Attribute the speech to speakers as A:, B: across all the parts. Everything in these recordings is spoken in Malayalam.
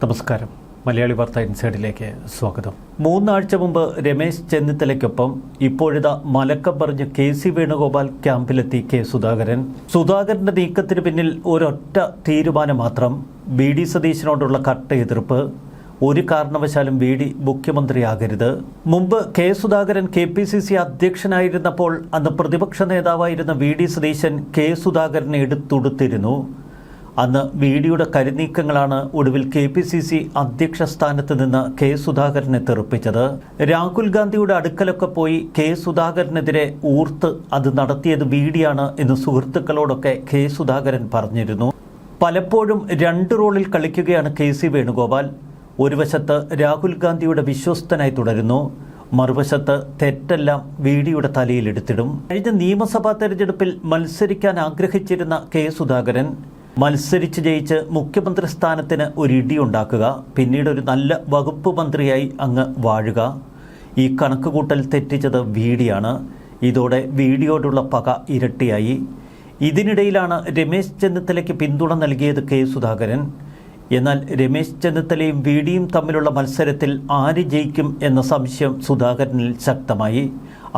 A: നമസ്കാരം. മലയാളി വാർത്ത ഇൻസൈഡിലേക്ക് സ്വാഗതം. 3 ആഴ്ച മുമ്പ് രമേശ് ചെന്നിത്തലയ്ക്കൊപ്പം ഇപ്പോഴിതാ മലക്കം പറഞ്ഞ് KC വേണുഗോപാൽ ക്യാമ്പിലെത്തി കെ സുധാകരൻ. സുധാകരന്റെ നീക്കത്തിന് പിന്നിൽ ഒരൊറ്റ തീരുമാനം മാത്രം: VD സതീശനോടുള്ള കട്ട എതിർപ്പ്. ഒരു കാരണവശാലും VD മുഖ്യമന്ത്രിയാകരുത്. മുമ്പ് കെ സുധാകരൻ KPCC അധ്യക്ഷനായിരുന്നപ്പോൾ അന്ന് പ്രതിപക്ഷ നേതാവായിരുന്ന VD സതീശൻ കെ സുധാകരനെ എടുത്തുടുത്തിരുന്നു. അന്ന് VDയുടെ കരുനീക്കങ്ങളാണ് ഒടുവിൽ KPCC അധ്യക്ഷ സ്ഥാനത്ത് നിന്ന് കെ സുധാകരനെ തെറിപ്പിച്ചത്. രാഹുൽ ഗാന്ധിയുടെ അടുക്കലൊക്കെ പോയി കെ സുധാകരനെതിരെ ഊർത്ത് അത് നടത്തിയത് VDയാണ് എന്ന് സുഹൃത്തുക്കളോടൊക്കെ കെ സുധാകരൻ പറഞ്ഞിരുന്നു. പലപ്പോഴും 2 റോളിൽ കളിക്കുകയാണ് KC വേണുഗോപാൽ. ഒരു വശത്ത് രാഹുൽ ഗാന്ധിയുടെ വിശ്വസ്തനായി തുടരുന്നു, മറുവശത്ത് തെറ്റെല്ലാം VDയുടെ തലയിലെടുത്തിടും. കഴിഞ്ഞ നിയമസഭാ തെരഞ്ഞെടുപ്പിൽ മത്സരിക്കാൻ ആഗ്രഹിച്ചിരുന്ന കെ സുധാകരൻ മത്സരിച്ച് ജയിച്ച് മുഖ്യമന്ത്രി സ്ഥാനത്തിന് ഒരു ഇടിയുണ്ടാക്കുക, പിന്നീട് ഒരു നല്ല വകുപ്പ് മന്ത്രിയായി അങ്ങ് വാഴുക. ഈ കണക്കുകൂട്ടൽ തെറ്റിച്ചത് VDയാണ്. ഇതോടെ VDയോടുള്ള പക ഇരട്ടിയായി. ഇതിനിടയിലാണ് രമേശ് ചെന്നിത്തലയ്ക്ക് പിന്തുണ നൽകിയത് കെ സുധാകരൻ. എന്നാൽ രമേശ് ചെന്നിത്തലയും VDയും തമ്മിലുള്ള മത്സരത്തിൽ ആര് ജയിക്കും എന്ന സംശയം സുധാകരനിൽ ശക്തമായി.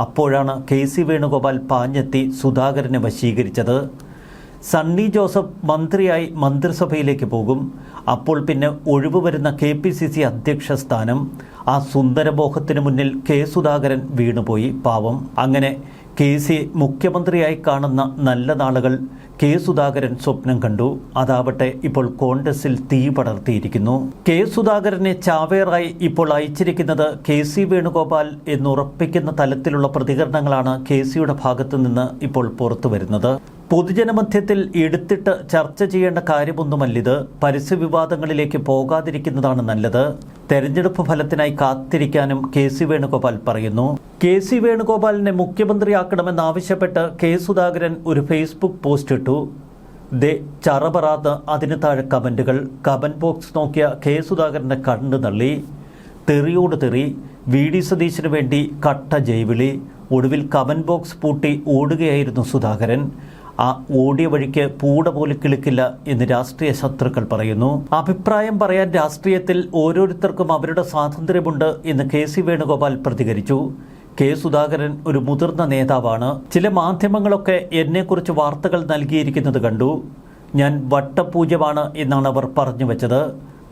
A: അപ്പോഴാണ് KC വേണുഗോപാൽ പാഞ്ഞെത്തി സുധാകരനെ വശീകരിച്ചത്. സണ്ണി ജോസഫ് മന്ത്രിയായി മന്ത്രിസഭയിലേക്ക് പോകും. അപ്പോൾ പിന്നെ ഒഴിവ് വരുന്ന KPCC അധ്യക്ഷ സ്ഥാനം. ആ സുന്ദരമോഹത്തിന് മുന്നിൽ കെ സുധാകരൻ വീണുപോയി. പാവം. അങ്ങനെ KC മുഖ്യമന്ത്രിയായി കാണുന്ന നല്ല നാളുകൾ കെ സുധാകരൻ സ്വപ്നം കണ്ടു. അതാവട്ടെ ഇപ്പോൾ കോൺഗ്രസിൽ തീ പടർത്തിയിരിക്കുന്നു. കെ സുധാകരനെ ചാവേറായി ഇപ്പോൾ അയച്ചിരിക്കുന്നത് KC വേണുഗോപാൽ എന്നുറപ്പിക്കുന്ന തലത്തിലുള്ള പ്രതികരണങ്ങളാണ് KCയുടെ ഭാഗത്തു നിന്ന് ഇപ്പോൾ പുറത്തു വരുന്നത്. പൊതുജനമധ്യത്തിൽ എടുത്തിട്ട് ചർച്ച ചെയ്യേണ്ട കാര്യമൊന്നുമല്ലിത്. പരസ്യ വിവാദങ്ങളിലേക്ക് പോകാതിരിക്കുന്നതാണ് നല്ലത്. തെരഞ്ഞെടുപ്പ് ഫലത്തിനായി കാത്തിരിക്കാനും KC വേണുഗോപാൽ പറയുന്നു. KC വേണുഗോപാലിനെ മുഖ്യമന്ത്രിയാക്കണമെന്നാവശ്യപ്പെട്ട് കെ സുധാകരൻ ഒരു ഫേസ്ബുക്ക് പോസ്റ്റ് ഇട്ടു. ചറപറാന്ന് അതിന് താഴെ കമൻറ്റുകൾ. കമൻറ്റ് ബോക്സ് നോക്കിയ കെ സുധാകരൻ്റെ കണ്ണു തള്ളി. തെറിയോട് തെറി. VD സതീശന് വേണ്ടി കട്ട ജൈവിളി. ഒടുവിൽ കമൻറ്റ് ബോക്സ് പൂട്ടി ഓടുകയായിരുന്നു സുധാകരൻ. ആ ഓടിയ വഴിക്ക് പൂട പോലെ കിളിക്കില്ല എന്ന് രാഷ്ട്രീയ ശത്രുക്കൾ പറയുന്നു. അഭിപ്രായം പറയാൻ രാഷ്ട്രീയത്തിൽ ഓരോരുത്തർക്കും അവരുടെ സ്വാതന്ത്ര്യമുണ്ട് എന്ന് KC വേണുഗോപാൽ പ്രതികരിച്ചു. കെ സുധാകരൻ ഒരു മുതിർന്ന നേതാവാണ്. ചില മാധ്യമങ്ങളൊക്കെ എന്നെക്കുറിച്ച് വാർത്തകൾ നൽകിയിരിക്കുന്നത് കണ്ടു. ഞാൻ വട്ടപൂജ്യമാണ് എന്നാണ് അവർ പറഞ്ഞു വെച്ചത്.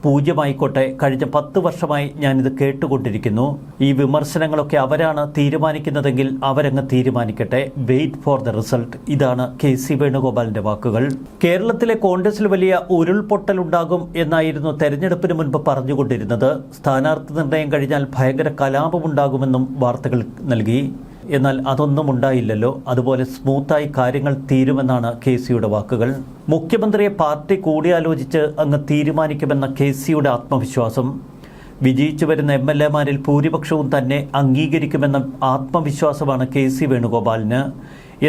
A: പൂജ്യമായിക്കോട്ടെ, കഴിഞ്ഞ 10 വർഷമായി ഞാനിത് കേട്ടുകൊണ്ടിരിക്കുന്നു. ഈ വിമർശനങ്ങളൊക്കെ അവരാണ് തീരുമാനിക്കുന്നതെങ്കിൽ അവരങ്ങ് തീരുമാനിക്കട്ടെ. Wait for the result. ഇതാണ് KC വേണുഗോപാലിന്റെ വാക്കുകൾ. കേരളത്തിലെ കോൺഗ്രസിൽ വലിയ ഉരുൾപൊട്ടലുണ്ടാകും എന്നായിരുന്നു തെരഞ്ഞെടുപ്പിന് മുൻപ് പറഞ്ഞുകൊണ്ടിരുന്നത്. സ്ഥാനാർത്ഥി നിർണയം കഴിഞ്ഞാൽ ഭയങ്കര കലാപമുണ്ടാകുമെന്നും വാർത്തകൾ നൽകി. എന്നാൽ അതൊന്നും ഉണ്ടായില്ലല്ലോ. അതുപോലെ സ്മൂത്തായി കാര്യങ്ങൾ തീരുമെന്നാണ് KCയുടെ വാക്കുകൾ. മുഖ്യമന്ത്രിയെ പാർട്ടി കൂടിയാലോചിച്ച് അങ്ങ് തീരുമാനിക്കുമെന്ന KCയുടെ ആത്മവിശ്വാസം. വിജയിച്ചു വരുന്ന MLA-മാരിൽ ഭൂരിപക്ഷവും തന്നെ അംഗീകരിക്കുമെന്ന ആത്മവിശ്വാസമാണ് KC വേണുഗോപാലിന്.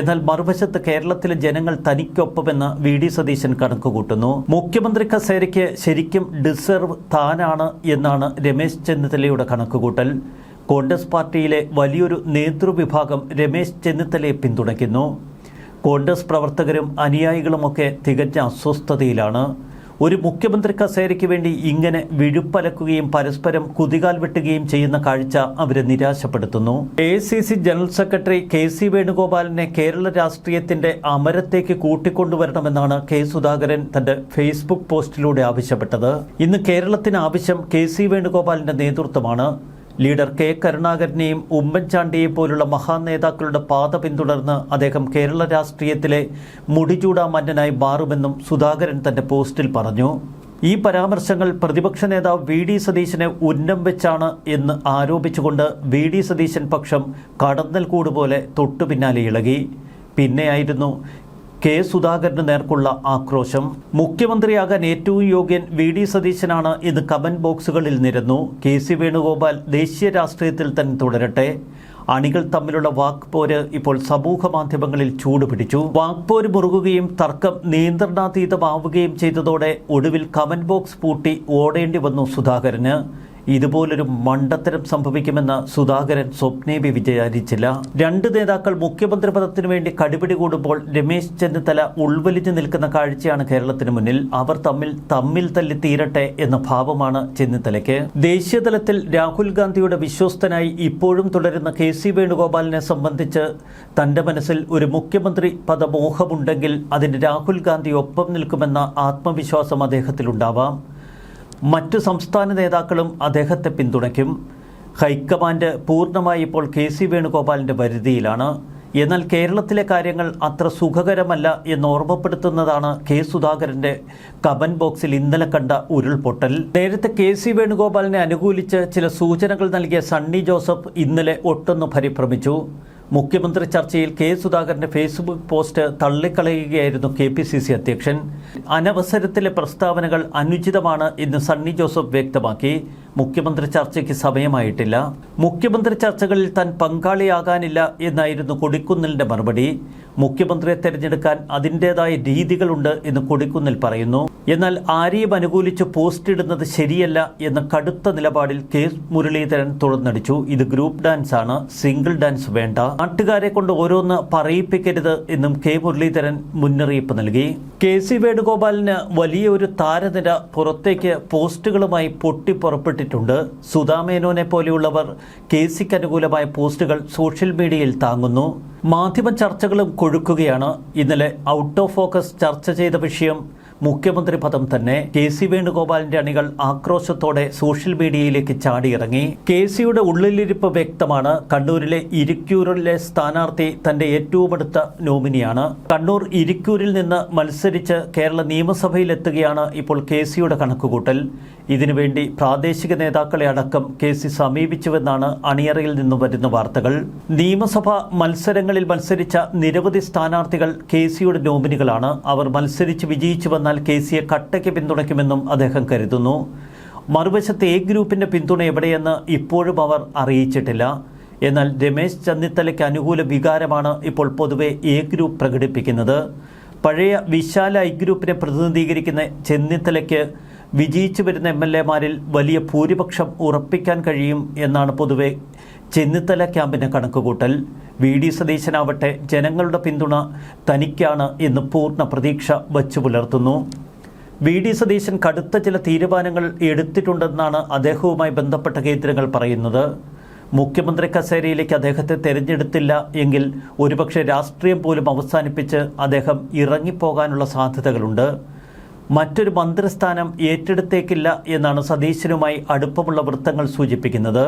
A: എന്നാൽ മറുവശത്ത് കേരളത്തിലെ ജനങ്ങൾ തനിക്കൊപ്പമെന്ന് VD സതീശൻ കണക്കുകൂട്ടുന്നു. മുഖ്യമന്ത്രി കസേരയ്ക്ക് ശരിക്കും ഡിസർവ് താനാണ് എന്നാണ് രമേശ് ചെന്നിത്തലയുടെ കണക്കുകൂട്ടൽ. കോൺഗ്രസ് പാർട്ടിയിലെ വലിയൊരു നേതൃവിഭാഗം രമേശ് ചെന്നിത്തലയെ പിന്തുണയ്ക്കുന്നു. കോൺഗ്രസ് പ്രവർത്തകരും അനുയായികളുമൊക്കെ തികഞ്ഞ അസ്വസ്ഥതയിലാണ്. ഒരു മുഖ്യമന്ത്രി കസേരയ്ക്ക് വേണ്ടി ഇങ്ങനെ വിഴുപ്പലക്കുകയും പരസ്പരം കുതികാൽ വെട്ടുകയും ചെയ്യുന്ന കാഴ്ച അവരെ നിരാശപ്പെടുത്തുന്നു. AICC ജനറൽ സെക്രട്ടറി KC വേണുഗോപാലിനെ കേരള രാഷ്ട്രീയത്തിന്റെ അമരത്തേക്ക് കൂട്ടിക്കൊണ്ടുവരണമെന്നാണ് കെ സുധാകരൻ തന്റെ ഫേസ്ബുക്ക് പോസ്റ്റിലൂടെ ആവശ്യപ്പെട്ടത്. ഇന്ന് കേരളത്തിന് ആവശ്യം KC വേണുഗോപാലിന്റെ നേതൃത്വമാണ്. ലീഡർ K കരുണാകരനെയും ഉമ്മൻചാണ്ടിയെയും പോലുള്ള മഹാനേതാക്കളുടെ പാത പിന്തുടർന്ന് അദ്ദേഹം കേരള രാഷ്ട്രീയത്തിലെ മുടിചൂടാ മന്നനായി മാറുമെന്നും സുധാകരൻ തന്റെ പോസ്റ്റിൽ പറഞ്ഞു. ഈ പരാമർശങ്ങൾ പ്രതിപക്ഷ നേതാവ് VD സതീശനെ ഉന്നം വെച്ചാണ് എന്ന് ആരോപിച്ചുകൊണ്ട് VD സതീശൻ പക്ഷം കടന്നൽ കൂട് പോലെ തൊട്ടു പിന്നാലെ ഇളകി. പിന്നെയായിരുന്നു കെ സുധാകരന് നേർക്കുള്ള ആക്രോശം. മുഖ്യമന്ത്രിയാകാൻ ഏറ്റവും യോഗ്യൻ VD സതീശനാണ് എന്ന് കമന്റ് ബോക്സുകളിൽ നിരന്നു. KC വേണുഗോപാൽ ദേശീയ രാഷ്ട്രീയത്തിൽ തന്നെ തുടരട്ടെ. അണികൾ തമ്മിലുള്ള വാക്പോര് ഇപ്പോൾ സമൂഹ മാധ്യമങ്ങളിൽ ചൂടുപിടിച്ചു. വാക്പോര് മുറുകുകയും തർക്കം നിയന്ത്രണാതീതമാവുകയും ചെയ്തതോടെ ഒടുവിൽ കമന്റ് ബോക്സ് പൂട്ടി ഓടേണ്ടി വന്നു സുധാകരന്. ഇതുപോലൊരു മണ്ടത്തരം സംഭവിക്കുമെന്ന് സുധാകരൻ സ്വപ്നേബി വിചാരിച്ചില്ല. രണ്ട് നേതാക്കൾ മുഖ്യമന്ത്രി പദത്തിനു വേണ്ടി കടിപിടി കൂടുമ്പോൾ രമേശ് ചെന്നിത്തല ഉൾവലിഞ്ഞു നിൽക്കുന്ന കാഴ്ചയാണ് കേരളത്തിന് മുന്നിൽ. അവർ തമ്മിൽ തല്ലി തീരട്ടെ എന്ന ഭാവമാണ് ചെന്നിത്തലയ്ക്ക്. ദേശീയതലത്തിൽ രാഹുൽ ഗാന്ധിയുടെ വിശ്വസ്തനായി ഇപ്പോഴും തുടരുന്ന KC വേണുഗോപാലിനെ സംബന്ധിച്ച് തന്റെ മനസ്സിൽ ഒരു മുഖ്യമന്ത്രി പദമോഹമുണ്ടെങ്കിൽ അതിന് രാഹുൽ ഗാന്ധി ഒപ്പം നിൽക്കുമെന്ന ആത്മവിശ്വാസം അദ്ദേഹത്തിലുണ്ടാവാം. മറ്റു സംസ്ഥാന നേതാക്കളും അദ്ദേഹത്തെ പിന്തുണയ്ക്കും. ഹൈക്കമാൻഡ് പൂർണ്ണമായി ഇപ്പോൾ KC വേണുഗോപാലിൻ്റെ വരുതിയിലാണ്. എന്നാൽ കേരളത്തിലെ കാര്യങ്ങൾ അത്ര സുഖകരമല്ല എന്ന് ഓർമ്മപ്പെടുത്തുന്നതാണ് സുധാകരൻ്റെ കമന്റ് ബോക്സിൽ ഇന്നലെ കണ്ട ഉരുൾപൊട്ടൽ. നേരത്തെ KC വേണുഗോപാലിനെ അനുകൂലിച്ച് ചില സൂചനകൾ നൽകിയ സണ്ണി ജോസഫ് ഇന്നലെ ഒട്ടൊന്ന് പരിഭ്രമിച്ചു. മുഖ്യമന്ത്രി ചർച്ചയിൽ സുധാകരന്റെ ഫേസ്ബുക്ക് പോസ്റ്റ് തള്ളിക്കളയുകയായിരുന്നു KPCC അധ്യക്ഷൻ. അനവസരത്തിലെ പ്രസ്താവനകൾ അനുചിതമാണ് എന്ന് സണ്ണി ജോസഫ് വ്യക്തമാക്കി. മുഖ്യമന്ത്രി ചർച്ചയ്ക്ക് സമയമായിട്ടില്ല. മുഖ്യമന്ത്രി ചർച്ചകളിൽ താൻ പങ്കാളിയാകാനില്ല എന്നായിരുന്നു കൊടിക്കുന്നിലിന്റെ മറുപടി. മുഖ്യമന്ത്രിയെ തെരഞ്ഞെടുക്കാൻ അതിൻ്റെതായ രീതികളുണ്ട് എന്ന് കൊടിക്കുന്നിൽ പറയുന്നു. എന്നാൽ ആരെയും അനുകൂലിച്ച് പോസ്റ്റ് ഇടുന്നത് ശരിയല്ല എന്ന കടുത്ത നിലപാടിൽ മുരളീധരൻ തുറന്നടിച്ചു. ഇത് ഗ്രൂപ്പ് ഡാൻസ് ആണ്, സിംഗിൾ ഡാൻസ് വേണ്ട. നാട്ടുകാരെ കൊണ്ട് ഓരോന്ന് പറയിപ്പിക്കരുത് എന്നും മുരളീധരൻ മുന്നറിയിപ്പ് നൽകി. KC വേണുഗോപാലിന് വലിയൊരു താരനിര പുറത്തേക്ക് പോസ്റ്റുകളുമായി പൊട്ടിപ്പുറപ്പെട്ടിട്ടുണ്ട്. സുധാമേനോനെ പോലെയുള്ളവർ KCക്ക് അനുകൂലമായ പോസ്റ്റുകൾ സോഷ്യൽ മീഡിയയിൽ താങ്ങുന്നു. മാധ്യമ ചർച്ചകളും കൊഴുക്കുകയാണ്. ഇന്നലെ ഔട്ട് ഓഫ് ഫോക്കസ് ചർച്ച ചെയ്ത വിഷയം മുഖ്യമന്ത്രി പദം തന്നെ. KC വേണുഗോപാലിന്റെ അണികൾ ആക്രോശത്തോടെ സോഷ്യൽ മീഡിയയിലേക്ക് ചാടിയിറങ്ങി. KCയുടെ ഉള്ളിലിരിപ്പ് വ്യക്തമാണ്. കണ്ണൂരിലെ ഇരിക്കൂരിലെ സ്ഥാനാർത്ഥി തന്റെ ഏറ്റവും അടുത്ത നോമിനിയാണ്. കണ്ണൂർ ഇരിക്കൂരിൽ നിന്ന് മത്സരിച്ച് കേരള നിയമസഭയിലെത്തുകയാണ് ഇപ്പോൾ KCയുടെ കണക്കുകൂട്ടൽ. ഇതിനുവേണ്ടി പ്രാദേശിക നേതാക്കളെ അടക്കം KC സമീപിച്ചുവെന്നാണ് അണിയറയിൽ നിന്ന് വരുന്ന വാർത്തകൾ. നിയമസഭാ മത്സരങ്ങളിൽ മത്സരിച്ച നിരവധി സ്ഥാനാർത്ഥികൾ KCയുടെ നോമിനികളാണ്. അവർ മത്സരിച്ച് വിജയിച്ചു വന്നാൽ KCയെ കട്ടയ്ക്ക് പിന്തുണയ്ക്കുമെന്നും അദ്ദേഹം കരുതുന്നു. മറുവശത്ത് A ഗ്രൂപ്പിന്റെ പിന്തുണ എവിടെയെന്ന് ഇപ്പോഴും അവർ അറിയിച്ചിട്ടില്ല. എന്നാൽ രമേശ് ചെന്നിത്തലയ്ക്ക് അനുകൂല വികാരമാണ് ഇപ്പോൾ പൊതുവെ A ഗ്രൂപ്പ് പ്രകടിപ്പിക്കുന്നത്. പഴയ വിശാല I ഗ്രൂപ്പിനെ പ്രതിനിധീകരിക്കുന്ന ചെന്നിത്തലയ്ക്ക് വിജയിച്ചു വരുന്ന MLA-മാരിൽ വലിയ ഭൂരിപക്ഷം ഉറപ്പിക്കാൻ കഴിയും എന്നാണ് പൊതുവെ ചെന്നിത്തല ക്യാമ്പിന്റെ കണക്കുകൂട്ടൽ. VD സതീശനാവട്ടെ ജനങ്ങളുടെ പിന്തുണ തനിക്കാണ് എന്ന് പൂർണ്ണ പ്രതീക്ഷ വച്ചു പുലർത്തുന്നു. VD സതീശൻ കടുത്ത ചില തീരുമാനങ്ങൾ എടുത്തിട്ടുണ്ടെന്നാണ് അദ്ദേഹവുമായി ബന്ധപ്പെട്ട കേന്ദ്രങ്ങൾ പറയുന്നത്. മുഖ്യമന്ത്രി കസേരയിലേക്ക് അദ്ദേഹത്തെ തെരഞ്ഞെടുത്തില്ല എങ്കിൽ ഒരുപക്ഷെ രാഷ്ട്രീയം പോലും അവസാനിപ്പിച്ച് അദ്ദേഹം ഇറങ്ങിപ്പോകാനുള്ള സാധ്യതകളുണ്ട്. മറ്റൊരു മന്ത്രിസ്ഥാനം ഏറ്റെടുത്തേക്കില്ല എന്നാണ് സതീശനുമായി അടുപ്പമുള്ള വൃത്തങ്ങൾ സൂചിപ്പിക്കുന്നത്.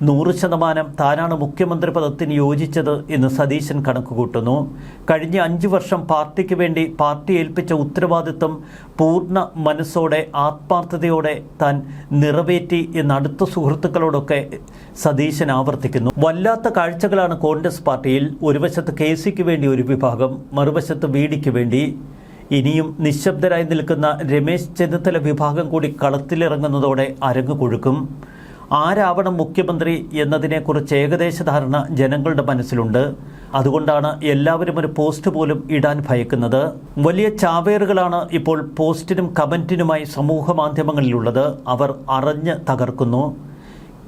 A: 100% താനാണ് മുഖ്യമന്ത്രി പദത്തിന് യോജിച്ചത് എന്ന് സതീശൻ കണക്കുകൂട്ടുന്നു. കഴിഞ്ഞ 5 വർഷം പാർട്ടിക്ക് വേണ്ടി പാർട്ടി ഏൽപ്പിച്ച ഉത്തരവാദിത്വം പൂർണ്ണ മനസ്സോടെ ആത്മാർത്ഥതയോടെ താൻ നിറവേറ്റി എന്ന് അടുത്ത സുഹൃത്തുക്കളോടൊക്കെ സതീശൻ ആവർത്തിക്കുന്നു. വല്ലാത്ത കാഴ്ചകളാണ് കോൺഗ്രസ് പാർട്ടിയിൽ. ഒരു വശത്ത് KCക്ക് വേണ്ടി ഒരു വിഭാഗം, മറുവശത്ത് VDക്ക് വേണ്ടി. ഇനിയും നിശബ്ദരായി നിൽക്കുന്ന രമേശ് ചെന്നിത്തല വിഭാഗം കൂടി കളത്തിലിറങ്ങുന്നതോടെ അരങ്ങ് കൊഴുക്കും. ആരാവണം മുഖ്യമന്ത്രി എന്നതിനെക്കുറിച്ച് ഏകദേശ ധാരണ ജനങ്ങളുടെ മനസ്സിലുണ്ട്. അതുകൊണ്ടാണ് എല്ലാവരും ഒരു പോസ്റ്റ് പോലും ഇടാൻ ഭയക്കുന്നത്. വലിയ ചാവേറുകളാണ് ഇപ്പോൾ പോസ്റ്റിനും കമൻറ്റിനുമായി സമൂഹ മാധ്യമങ്ങളിലുള്ളത്. അവർ അറിഞ്ഞ് തകർക്കുന്നു.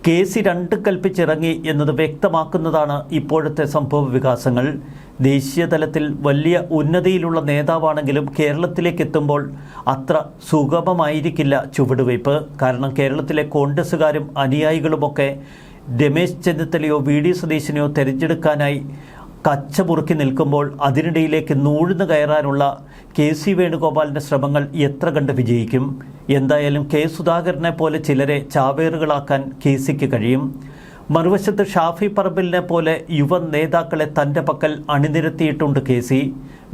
A: KC 2 കൽപ്പിച്ചിറങ്ങി എന്നത് വ്യക്തമാക്കുന്നതാണ് ഇപ്പോഴത്തെ സംഭവ വികാസങ്ങൾ. ദേശീയ തലത്തിൽ വലിയ ഉന്നതിയിലുള്ള നേതാവാണെങ്കിലും കേരളത്തിലേക്ക് എത്തുമ്പോൾ അത്ര സുഗമമായിരിക്കില്ല ചുവടുവയ്പ്. കാരണം കേരളത്തിലെ കോൺഗ്രസ്സുകാരും അനുയായികളുമൊക്കെ രമേശ് ചെന്നിത്തലയോ VD സതീശനെയോ തിരഞ്ഞെടുക്കാനായി കച്ചമുറുക്കി നിൽക്കുമ്പോൾ അതിനിടയിലേക്ക് നൂഴ്ന്നു കയറാനുള്ള KC വേണുഗോപാലിൻ്റെ ശ്രമങ്ങൾ എത്ര കണ്ട് വിജയിക്കും? എന്തായാലും സുധാകരനെ പോലെ ചിലരെ ചാവേറുകളാക്കാൻ KCക്ക് കഴിയും. മറുവശത്ത് ഷാഫി പറമ്പിലിനെ പോലെ യുവ നേതാക്കളെ തൻ്റെ പക്കൽ അണിനിരത്തിയിട്ടുണ്ട് KC.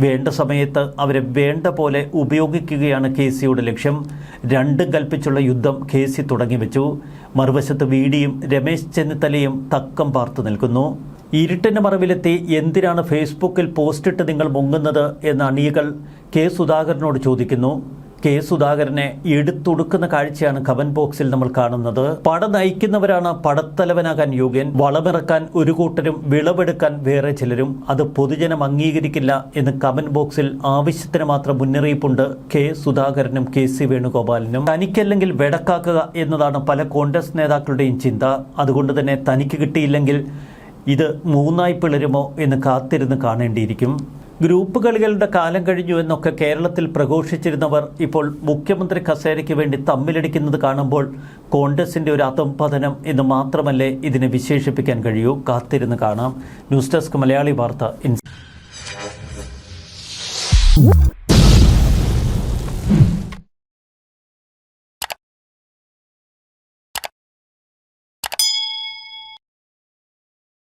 A: വേണ്ട സമയത്ത് അവരെ വേണ്ട പോലെ ഉപയോഗിക്കുകയാണ് KCയുടെ ലക്ഷ്യം. 2 കൽപ്പിച്ചുള്ള യുദ്ധം KC തുടങ്ങിവെച്ചു. മറുവശത്ത് VDയും രമേശ് ചെന്നിത്തലയും തക്കം പാർത്തു നിൽക്കുന്നു. ഇരുട്ടിൻ്റെ മറവിലെത്തി എന്തിനാണ് ഫേസ്ബുക്കിൽ പോസ്റ്റിട്ട് നിങ്ങൾ മുങ്ങുന്നത് എന്ന അണിയകൾ സുധാകരനോട് ചോദിക്കുന്നു. കെ സുധാകരനെ എടുത്തൊടുക്കുന്ന കാഴ്ചയാണ് കമന്റ് ബോക്സിൽ നമ്മൾ കാണുന്നത്. പട നയിക്കുന്നവരാണ് പടത്തലവനാകാൻ യോഗ്യൻ, വളമിറക്കാൻ ഒരു കൂട്ടരും വിളവെടുക്കാൻ വേറെ ചിലരും, അത് പൊതുജനം അംഗീകരിക്കില്ല എന്ന് കമന്റ് ബോക്സിൽ ആവശ്യത്തിന് മാത്രം മുന്നറിയിപ്പുണ്ട് കെ സുധാകരനും KC വേണുഗോപാലിനും. തനിക്കല്ലെങ്കിൽ വെടക്കാക്കുക എന്നതാണ് പല കോൺഗ്രസ് നേതാക്കളുടെയും ചിന്ത. അതുകൊണ്ട് തന്നെ തനിക്ക് കിട്ടിയില്ലെങ്കിൽ ഇത് മൂന്നായി പിളരുമോ എന്ന് കാത്തിരുന്ന് കാണേണ്ടിയിരിക്കും. ഗ്രൂപ്പ് കളികളുടെ കാലം കഴിഞ്ഞു എന്നൊക്കെ കേരളത്തിൽ പ്രഘോഷിച്ചിരുന്നവർ ഇപ്പോൾ മുഖ്യമന്ത്രി കസേരയ്ക്ക് വേണ്ടി തമ്മിലടിക്കുന്നത് കാണുമ്പോൾ കോൺഗ്രസിന്റെ ഒരു അധംപതനം എന്ന് മാത്രമല്ലേ ഇതിനെ വിശേഷിപ്പിക്കാൻ കഴിയൂ. കാത്തിരുന്ന് കാണാം. ന്യൂസ് ഡെസ്ക് മലയാളി വാർത്ത.